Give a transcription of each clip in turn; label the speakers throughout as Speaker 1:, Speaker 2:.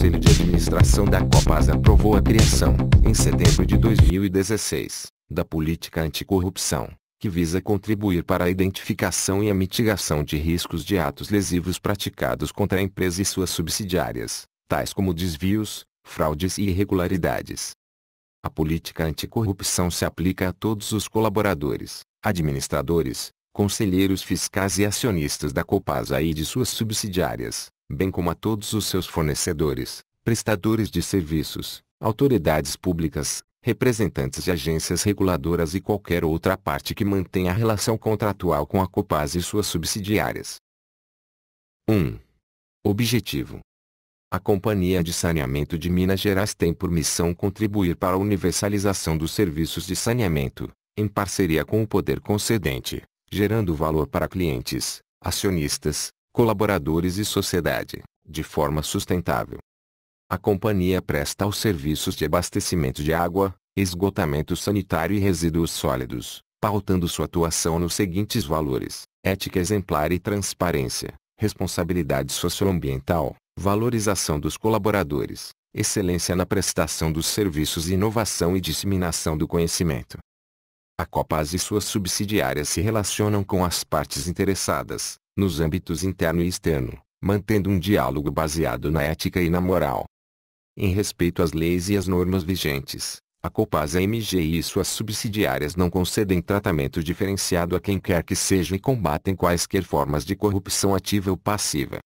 Speaker 1: Conselho de Administração da Copasa aprovou a criação, em setembro de 2016, da Política Anticorrupção, que visa contribuir para a identificação e a mitigação de riscos de atos lesivos praticados contra a empresa e suas subsidiárias, tais como desvios, fraudes e irregularidades. A política anticorrupção se aplica a todos os colaboradores, administradores, conselheiros fiscais e acionistas da Copasa e de suas subsidiárias, bem como a todos os seus fornecedores, prestadores de serviços, autoridades públicas, representantes de agências reguladoras e qualquer outra parte que mantenha relação contratual com a Copasa e suas subsidiárias. 1. Objetivo: a Companhia de Saneamento de Minas Gerais tem por missão contribuir para a universalização dos serviços de saneamento, em parceria com o poder concedente, gerando valor para clientes, acionistas, colaboradores e sociedade, de forma sustentável. A companhia presta os serviços de abastecimento de água, esgotamento sanitário e resíduos sólidos, pautando sua atuação nos seguintes valores: ética exemplar e transparência, responsabilidade socioambiental, valorização dos colaboradores, excelência na prestação dos serviços e inovação e disseminação do conhecimento. A Copasa e suas subsidiárias se relacionam com as partes interessadas, nos âmbitos interno e externo, mantendo um diálogo baseado na ética e na moral. Em respeito às leis e às normas vigentes, a Copasa MG e suas subsidiárias não concedem tratamento diferenciado a quem quer que seja e combatem quaisquer formas de corrupção ativa ou passiva.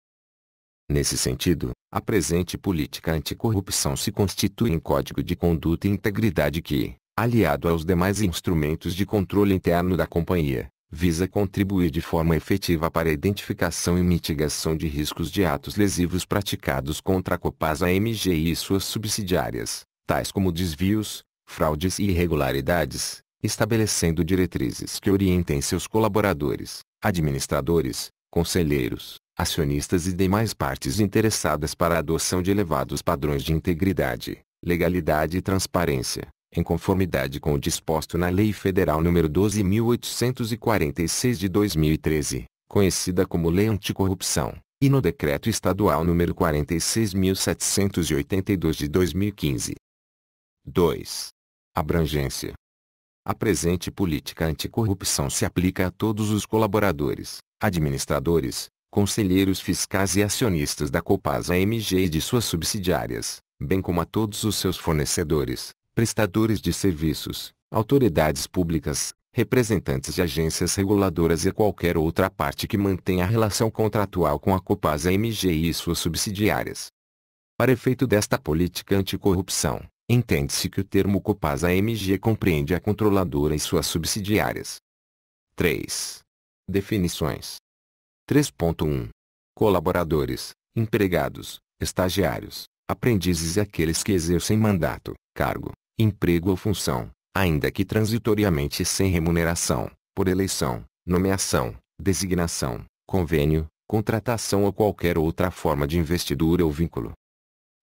Speaker 1: Nesse sentido, a presente política anticorrupção se constitui em código de conduta e integridade que, aliado aos demais instrumentos de controle interno da companhia, visa contribuir de forma efetiva para a identificação e mitigação de riscos de atos lesivos praticados contra a Copasa MG e suas subsidiárias, tais como desvios, fraudes e irregularidades, estabelecendo diretrizes que orientem seus colaboradores, administradores, conselheiros, acionistas e demais partes interessadas para a adoção de elevados padrões de integridade, legalidade e transparência, em conformidade com o disposto na Lei Federal nº 12.846 de 2013, conhecida como Lei Anticorrupção, e no Decreto Estadual nº 46.782 de 2015. 2. Abrangência. A presente política anticorrupção se aplica a todos os colaboradores, administradores, conselheiros fiscais e acionistas da Copasa MG e de suas subsidiárias, bem como a todos os seus fornecedores, prestadores de serviços, autoridades públicas, representantes de agências reguladoras e qualquer outra parte que mantenha relação contratual com a Copasa MG e suas subsidiárias. Para efeito desta política anticorrupção, entende-se que o termo Copasa MG compreende a controladora e suas subsidiárias. 3. Definições. 3.1. Colaboradores, empregados, estagiários, aprendizes e aqueles que exercem mandato, cargo, emprego ou função, ainda que transitoriamente sem remuneração, por eleição, nomeação, designação, convênio, contratação ou qualquer outra forma de investidura ou vínculo.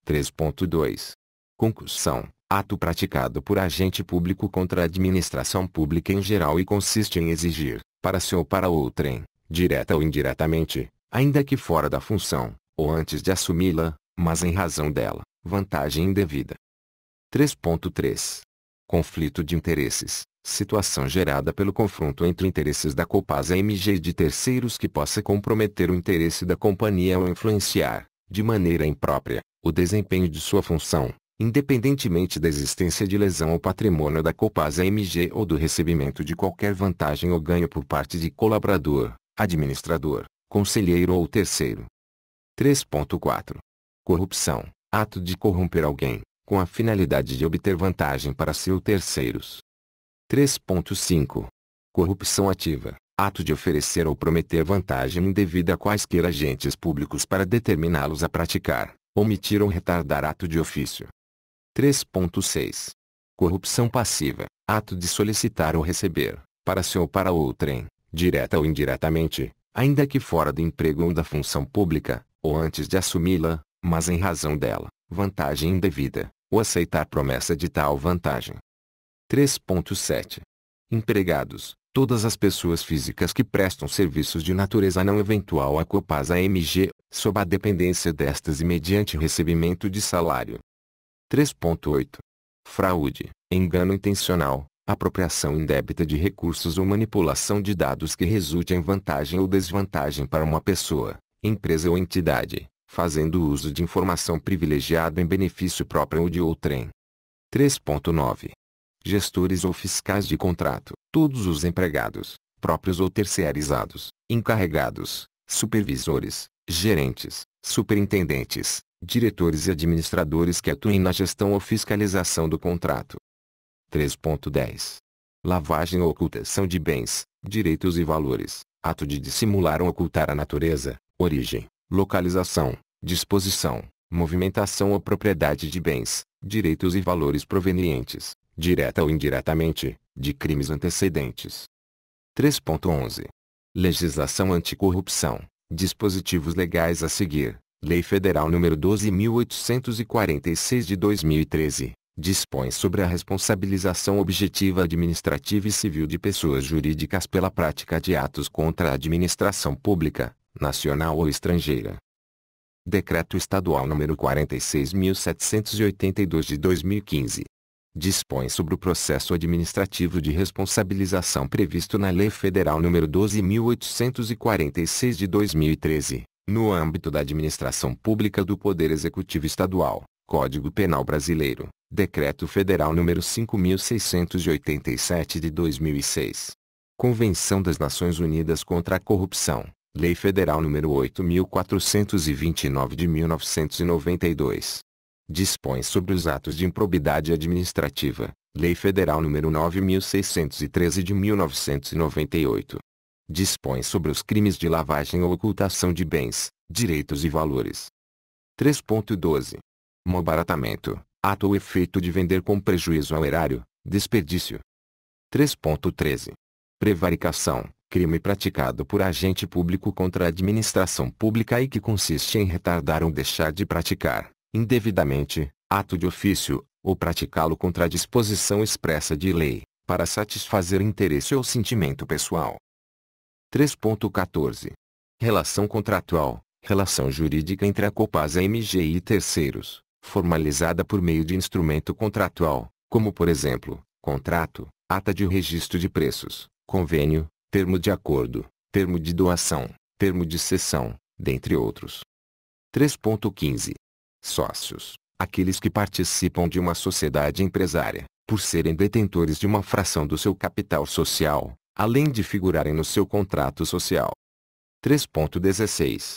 Speaker 1: 3.2. Concussão, ato praticado por agente público contra a administração pública em geral e consiste em exigir, para si ou para outrem, direta ou indiretamente, ainda que fora da função, ou antes de assumi-la, mas em razão dela, vantagem indevida. 3.3. Conflito de interesses, situação gerada pelo confronto entre interesses da Copasa MG e de terceiros que possa comprometer o interesse da companhia ou influenciar, de maneira imprópria, o desempenho de sua função, independentemente da existência de lesão ao patrimônio da Copasa MG ou do recebimento de qualquer vantagem ou ganho por parte de colaborador, administrador, conselheiro ou terceiro. 3.4. Corrupção, ato de corromper alguém, com a finalidade de obter vantagem para si ou terceiros. 3.5. Corrupção ativa, ato de oferecer ou prometer vantagem indevida a quaisquer agentes públicos para determiná-los a praticar, omitir ou retardar ato de ofício. 3.6. Corrupção passiva, ato de solicitar ou receber, para si ou para outrem, direta ou indiretamente, ainda que fora do emprego ou da função pública, ou antes de assumi-la, mas em razão dela, vantagem indevida, ou aceitar promessa de tal vantagem. 3.7. Empregados, Todas as pessoas físicas que prestam serviços de natureza não eventual à Copasa-MG, sob a dependência destas e mediante recebimento de salário. 3.8. Fraude, engano intencional, apropriação indébita de recursos ou manipulação de dados que resulte em vantagem ou desvantagem para uma pessoa, empresa ou entidade, fazendo uso de informação privilegiada em benefício próprio ou de outrem. 3.9. Gestores ou fiscais de contrato, todos os empregados, próprios ou terceirizados, encarregados, supervisores, gerentes, superintendentes, diretores e administradores que atuem na gestão ou fiscalização do contrato. 3.10. Lavagem ou ocultação de bens, direitos e valores, ato de dissimular ou ocultar a natureza, origem, localização, disposição, movimentação ou propriedade de bens, direitos e valores provenientes, direta ou indiretamente, de crimes antecedentes. 3.11. Legislação anticorrupção, dispositivos legais a seguir. Lei Federal nº 12.846 de 2013, dispõe sobre a responsabilização objetiva administrativa e civil de pessoas jurídicas pela prática de atos contra a administração pública, nacional ou estrangeira. Decreto Estadual nº 46.782 de 2015. Dispõe sobre o processo administrativo de responsabilização previsto na Lei Federal nº 12.846 de 2013, no âmbito da administração pública do Poder Executivo Estadual, Código Penal Brasileiro, Decreto Federal nº 5.687 de 2006. Convenção das Nações Unidas contra a Corrupção, Lei Federal nº 8.429 de 1992. Dispõe sobre os atos de improbidade administrativa, Lei Federal nº 9.613 de 1998. Dispõe sobre os crimes de lavagem ou ocultação de bens, direitos e valores. 3.12. Malbaratamento, ato ou efeito de vender com prejuízo ao erário, desperdício. 3.13. Prevaricação, crime praticado por agente público contra a administração pública e que consiste em retardar ou deixar de praticar, indevidamente, ato de ofício, ou praticá-lo contra a disposição expressa de lei, para satisfazer interesse ou sentimento pessoal. 3.14. Relação contratual, relação jurídica entre a Copasa-MG e terceiros, formalizada por meio de instrumento contratual, como por exemplo, contrato, ata de registro de preços, convênio, termo de acordo, termo de doação, termo de cessão, dentre outros. 3.15. Sócios, aqueles que participam de uma sociedade empresária, por serem detentores de uma fração do seu capital social, além de figurarem no seu contrato social. 3.16.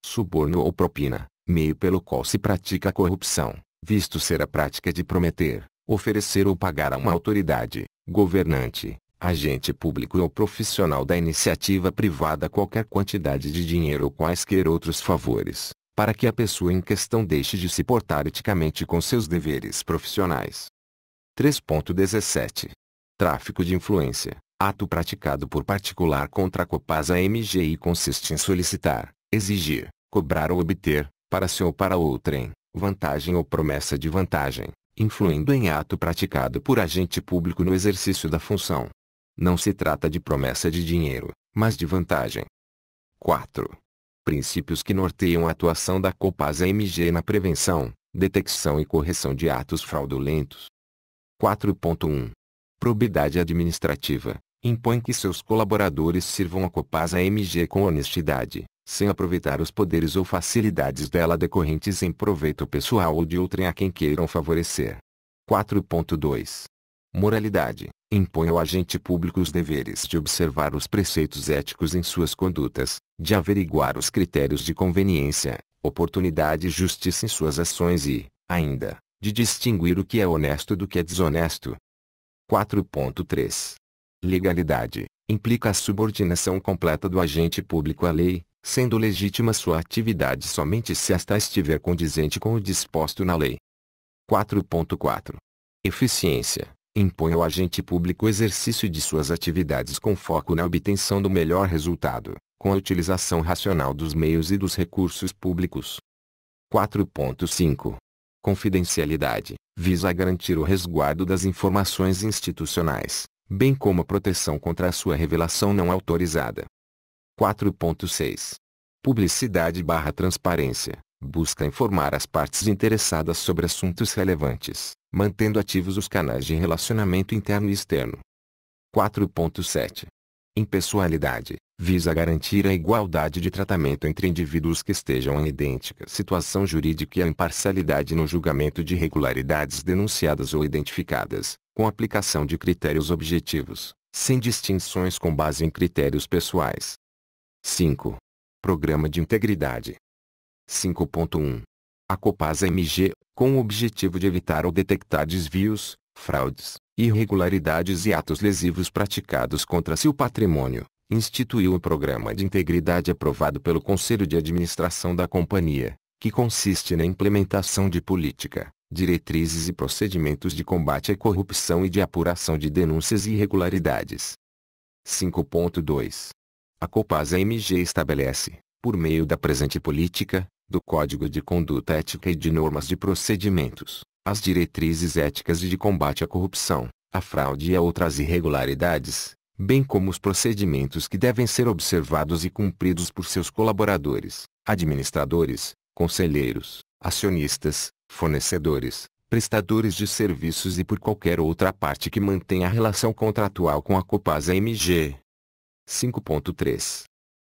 Speaker 1: Suborno ou propina, meio pelo qual se pratica a corrupção, visto ser a prática de prometer, oferecer ou pagar a uma autoridade, governante, agente público ou profissional da iniciativa privada qualquer quantidade de dinheiro ou quaisquer outros favores, para que a pessoa em questão deixe de se portar eticamente com seus deveres profissionais. 3.17. Tráfico de influência, ato praticado por particular contra a Copasa-MG e consiste em solicitar, exigir, cobrar ou obter, para si ou para outrem, vantagem ou promessa de vantagem, influindo em ato praticado por agente público no exercício da função. Não se trata de promessa de dinheiro, mas de vantagem. 4. Princípios que norteiam a atuação da Copasa-MG na prevenção, detecção e correção de atos fraudulentos. 4.1. Probidade administrativa, impõe que seus colaboradores sirvam a Copasa-MG com honestidade, sem aproveitar os poderes ou facilidades dela decorrentes em proveito pessoal ou de outrem a quem queiram favorecer. 4.2. Moralidade, impõe ao agente público os deveres de observar os preceitos éticos em suas condutas, de averiguar os critérios de conveniência, oportunidade e justiça em suas ações e, ainda, de distinguir o que é honesto do que é desonesto. 4.3. Legalidade, implica a subordinação completa do agente público à lei, sendo legítima sua atividade somente se esta estiver condizente com o disposto na lei. 4.4. Eficiência, impõe ao agente público o exercício de suas atividades com foco na obtenção do melhor resultado, com a utilização racional dos meios e dos recursos públicos. 4.5. Confidencialidade, visa a garantir o resguardo das informações institucionais, bem como a proteção contra a sua revelação não autorizada. 4.6. Publicidade/transparência. Busca informar as partes interessadas sobre assuntos relevantes, mantendo ativos os canais de relacionamento interno e externo. 4.7. Impessoalidade. Visa garantir a igualdade de tratamento entre indivíduos que estejam em idêntica situação jurídica e a imparcialidade no julgamento de irregularidades denunciadas ou identificadas, com aplicação de critérios objetivos, sem distinções com base em critérios pessoais. 5. Programa de Integridade. 5.1. A Copasa-MG, com o objetivo de evitar ou detectar desvios, fraudes, irregularidades e atos lesivos praticados contra seu patrimônio, instituiu o Programa de Integridade aprovado pelo Conselho de Administração da companhia, que consiste na implementação de política, diretrizes e procedimentos de combate à corrupção e de apuração de denúncias e irregularidades. 5.2. A Copasa-MG estabelece, por meio da presente política, do Código de Conduta Ética e de normas de procedimentos, as diretrizes éticas de combate à corrupção, à fraude e a outras irregularidades, bem como os procedimentos que devem ser observados e cumpridos por seus colaboradores, administradores, conselheiros, acionistas, fornecedores, prestadores de serviços e por qualquer outra parte que mantenha relação contratual com a Copasa-MG. 5.3.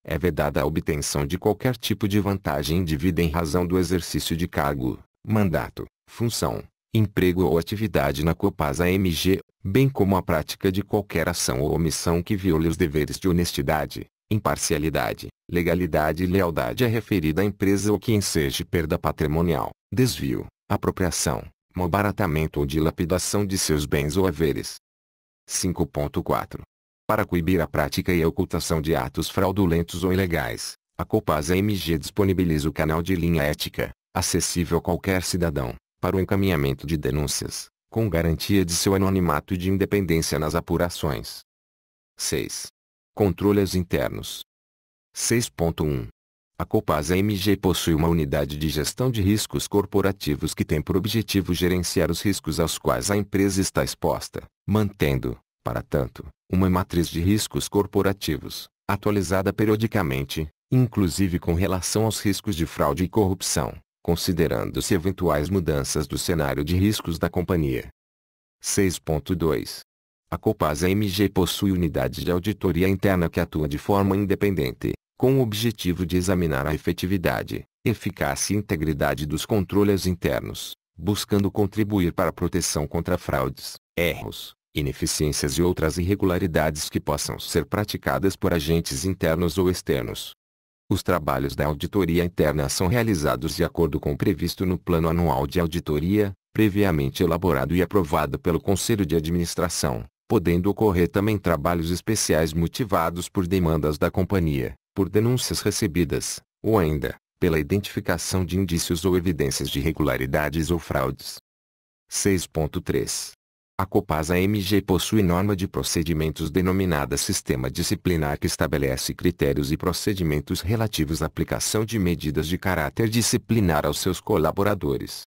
Speaker 1: É vedada a obtenção de qualquer tipo de vantagem indevida em razão do exercício de cargo, mandato, função, emprego ou atividade na Copasa-MG, bem como a prática de qualquer ação ou omissão que viole os deveres de honestidade, imparcialidade, legalidade e lealdade à referida empresa ou que enseje perda patrimonial, desvio, apropriação, malbaratamento ou dilapidação de seus bens ou haveres. 5.4. Para coibir a prática e a ocultação de atos fraudulentos ou ilegais, a Copasa-MG disponibiliza o canal de linha ética, acessível a qualquer cidadão, para o encaminhamento de denúncias, com garantia de seu anonimato e de independência nas apurações. 6. Controles internos. 6.1. A Copasa-MG possui uma unidade de gestão de riscos corporativos que tem por objetivo gerenciar os riscos aos quais a empresa está exposta, mantendo, para tanto, uma matriz de riscos corporativos, atualizada periodicamente, inclusive com relação aos riscos de fraude e corrupção, considerando-se eventuais mudanças do cenário de riscos da companhia. 6.2. A Copasa-MG possui unidade de auditoria interna que atua de forma independente, com o objetivo de examinar a efetividade, eficácia e integridade dos controles internos, buscando contribuir para a proteção contra fraudes, erros, ineficiências e outras irregularidades que possam ser praticadas por agentes internos ou externos. Os trabalhos da auditoria interna são realizados de acordo com o previsto no Plano Anual de Auditoria, previamente elaborado e aprovado pelo Conselho de Administração, podendo ocorrer também trabalhos especiais motivados por demandas da companhia, por denúncias recebidas, ou ainda, pela identificação de indícios ou evidências de irregularidades ou fraudes. 6.3. A Copasa-MG possui norma de procedimentos denominada Sistema Disciplinar que estabelece critérios e procedimentos relativos à aplicação de medidas de caráter disciplinar aos seus colaboradores.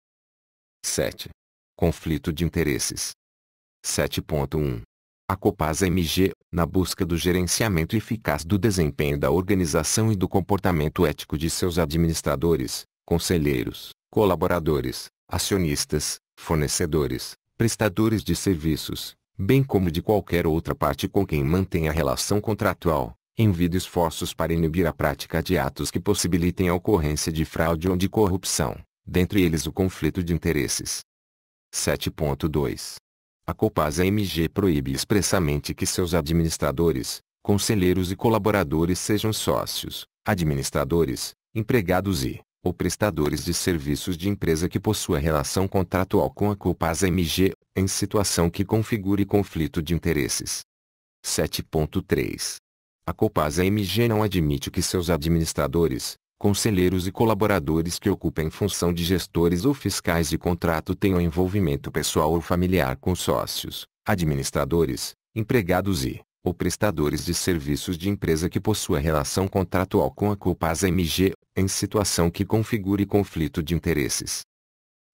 Speaker 1: 7. Conflito de interesses. 7.1. A Copasa-MG, na busca do gerenciamento eficaz do desempenho da organização e do comportamento ético de seus administradores, conselheiros, colaboradores, acionistas, fornecedores, prestadores de serviços, bem como de qualquer outra parte com quem mantenha relação contratual, envia esforços para inibir a prática de atos que possibilitem a ocorrência de fraude ou de corrupção, dentre eles o conflito de interesses. 7.2. A Copasa-MG proíbe expressamente que seus administradores, conselheiros e colaboradores sejam sócios, administradores, empregados ou prestadores de serviços de empresa que possua relação contratual com a Copasa-MG, em situação que configure conflito de interesses. 7.3. A Copasa-MG não admite que seus administradores, conselheiros e colaboradores que ocupem função de gestores ou fiscais de contrato tenham envolvimento pessoal ou familiar com sócios, administradores, empregados ou prestadores de serviços de empresa que possua relação contratual com a Copasa-MG, em situação que configure conflito de interesses.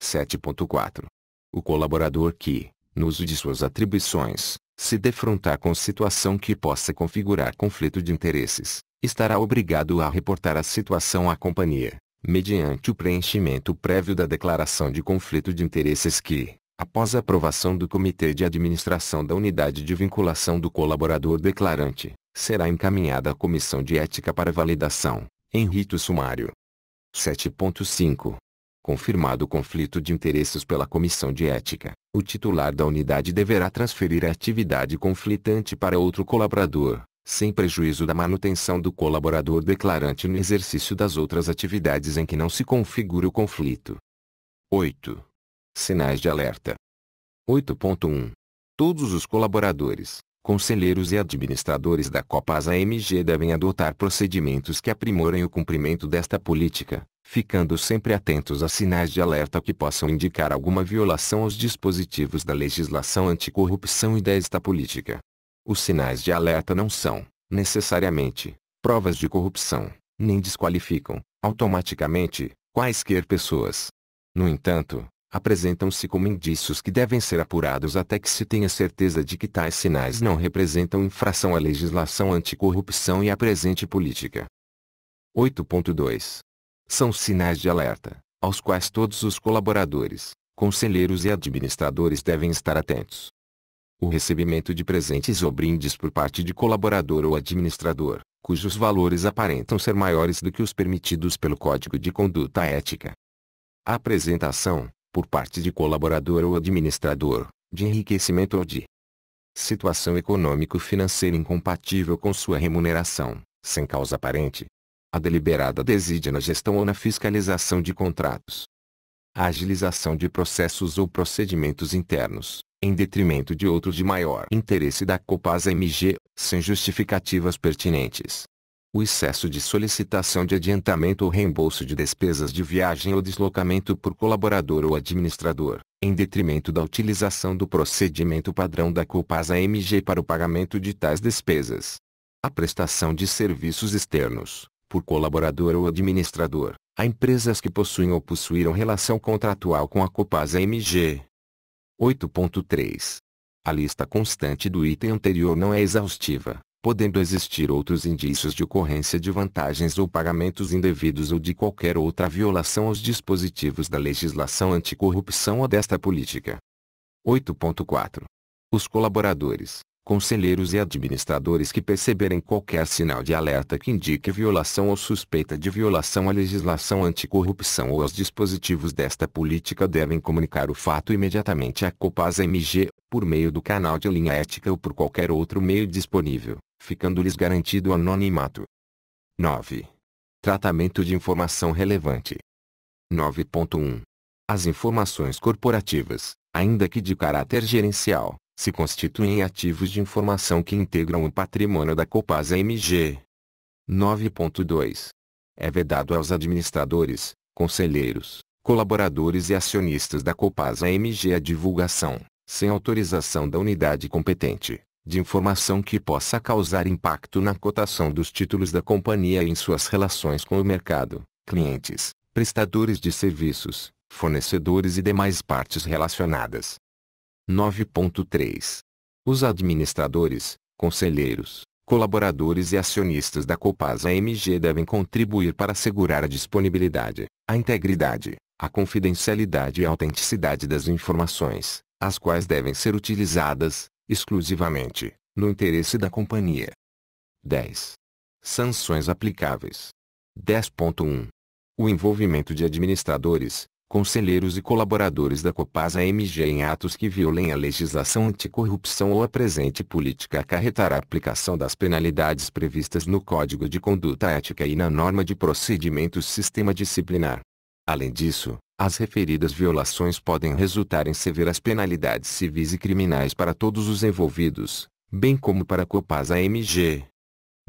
Speaker 1: 7.4. O colaborador que, no uso de suas atribuições, Se defrontar com situação que possa configurar conflito de interesses, estará obrigado a reportar a situação à companhia, mediante o preenchimento prévio da declaração de conflito de interesses que, após a aprovação do Comitê de Administração da Unidade de Vinculação do colaborador declarante, será encaminhada à Comissão de Ética para validação, em rito sumário. 7.5. Confirmado o conflito de interesses pela Comissão de Ética, o titular da unidade deverá transferir a atividade conflitante para outro colaborador, sem prejuízo da manutenção do colaborador declarante no exercício das outras atividades em que não se configure o conflito. 8. Sinais de alerta. 8.1. Todos os colaboradores, conselheiros e administradores da Copasa-MG devem adotar procedimentos que aprimorem o cumprimento desta política, ficando sempre atentos a sinais de alerta que possam indicar alguma violação aos dispositivos da legislação anticorrupção e desta política. Os sinais de alerta não são, necessariamente, provas de corrupção, nem desqualificam, automaticamente, quaisquer pessoas. No entanto, apresentam-se como indícios que devem ser apurados até que se tenha certeza de que tais sinais não representam infração à legislação anticorrupção e à presente política. 8.2. São sinais de alerta, aos quais todos os colaboradores, conselheiros e administradores devem estar atentos. O recebimento de presentes ou brindes por parte de colaborador ou administrador, cujos valores aparentam ser maiores do que os permitidos pelo Código de Conduta Ética. A apresentação, por parte de colaborador ou administrador, de enriquecimento ou de situação econômico-financeira incompatível com sua remuneração, sem causa aparente. A deliberada desídia na gestão ou na fiscalização de contratos. A agilização de processos ou procedimentos internos, em detrimento de outros de maior interesse da Copasa-MG, sem justificativas pertinentes. O excesso de solicitação de adiantamento ou reembolso de despesas de viagem ou deslocamento por colaborador ou administrador, em detrimento da utilização do procedimento padrão da Copasa-MG para o pagamento de tais despesas. A prestação de serviços externos, por colaborador ou administrador, a empresas que possuem ou possuíram relação contratual com a Copasa-MG. 8.3. A lista constante do item anterior não é exaustiva, podendo existir outros indícios de ocorrência de vantagens ou pagamentos indevidos ou de qualquer outra violação aos dispositivos da legislação anticorrupção ou desta política. 8.4. Os colaboradores, conselheiros e administradores que perceberem qualquer sinal de alerta que indique violação ou suspeita de violação à legislação anticorrupção ou aos dispositivos desta política devem comunicar o fato imediatamente à Copasa-MG, por meio do canal de linha ética ou por qualquer outro meio disponível, ficando-lhes garantido o anonimato. 9. Tratamento de informação relevante. 9.1. As informações corporativas, ainda que de caráter gerencial, se constituem ativos de informação que integram o patrimônio da Copasa-MG. 9.2. É vedado aos administradores, conselheiros, colaboradores e acionistas da Copasa-MG a divulgação, sem autorização da unidade competente, de informação que possa causar impacto na cotação dos títulos da companhia e em suas relações com o mercado, clientes, prestadores de serviços, fornecedores e demais partes relacionadas. 9.3. Os administradores, conselheiros, colaboradores e acionistas da Copasa-MG devem contribuir para assegurar a disponibilidade, a integridade, a confidencialidade e a autenticidade das informações, as quais devem ser utilizadas, exclusivamente, no interesse da companhia. 10. Sanções aplicáveis. 10.1. O envolvimento de administradores, conselheiros e colaboradores da Copasa-MG em atos que violem a legislação anticorrupção ou a presente política acarretará a aplicação das penalidades previstas no Código de Conduta Ética e na norma de procedimentos sistema disciplinar. Além disso, as referidas violações podem resultar em severas penalidades civis e criminais para todos os envolvidos, bem como para a Copasa-MG.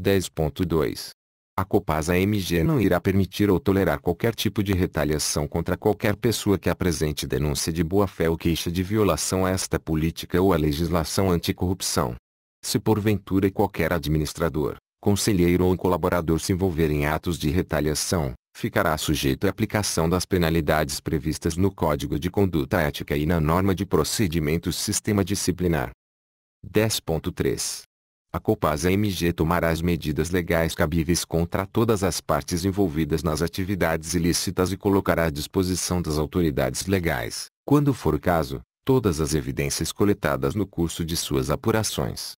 Speaker 1: 10.2. A Copasa-MG não irá permitir ou tolerar qualquer tipo de retaliação contra qualquer pessoa que apresente denúncia de boa-fé ou queixa de violação a esta política ou a legislação anticorrupção. Se porventura qualquer administrador, conselheiro ou colaborador se envolver em atos de retaliação, ficará sujeito à aplicação das penalidades previstas no Código de Conduta Ética e na norma de procedimentos sistema disciplinar. 10.3. A Copasa-MG tomará as medidas legais cabíveis contra todas as partes envolvidas nas atividades ilícitas e colocará à disposição das autoridades legais, quando for o caso, todas as evidências coletadas no curso de suas apurações.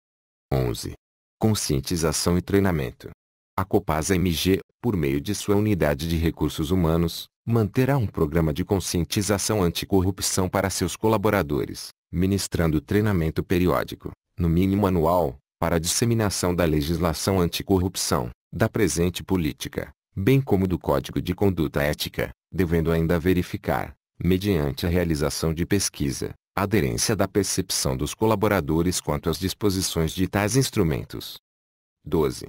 Speaker 1: 11. Conscientização e treinamento. A Copasa-MG, por meio de sua unidade de recursos humanos, manterá um programa de conscientização anticorrupção para seus colaboradores, ministrando treinamento periódico, no mínimo anual, para a disseminação da legislação anticorrupção, da presente política, bem como do Código de Conduta Ética, devendo ainda verificar, mediante a realização de pesquisa, a aderência da percepção dos colaboradores quanto às disposições de tais instrumentos. 12.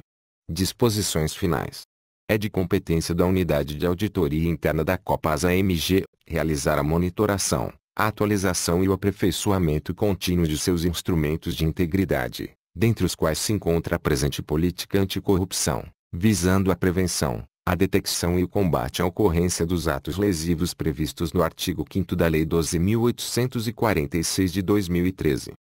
Speaker 1: Disposições finais. É de competência da Unidade de Auditoria Interna da Copasa-MG realizar a monitoração, a atualização e o aperfeiçoamento contínuo de seus instrumentos de integridade, dentre os quais se encontra a presente política anticorrupção, visando a prevenção, a detecção e o combate à ocorrência dos atos lesivos previstos no artigo 5º da Lei 12.846 de 2013.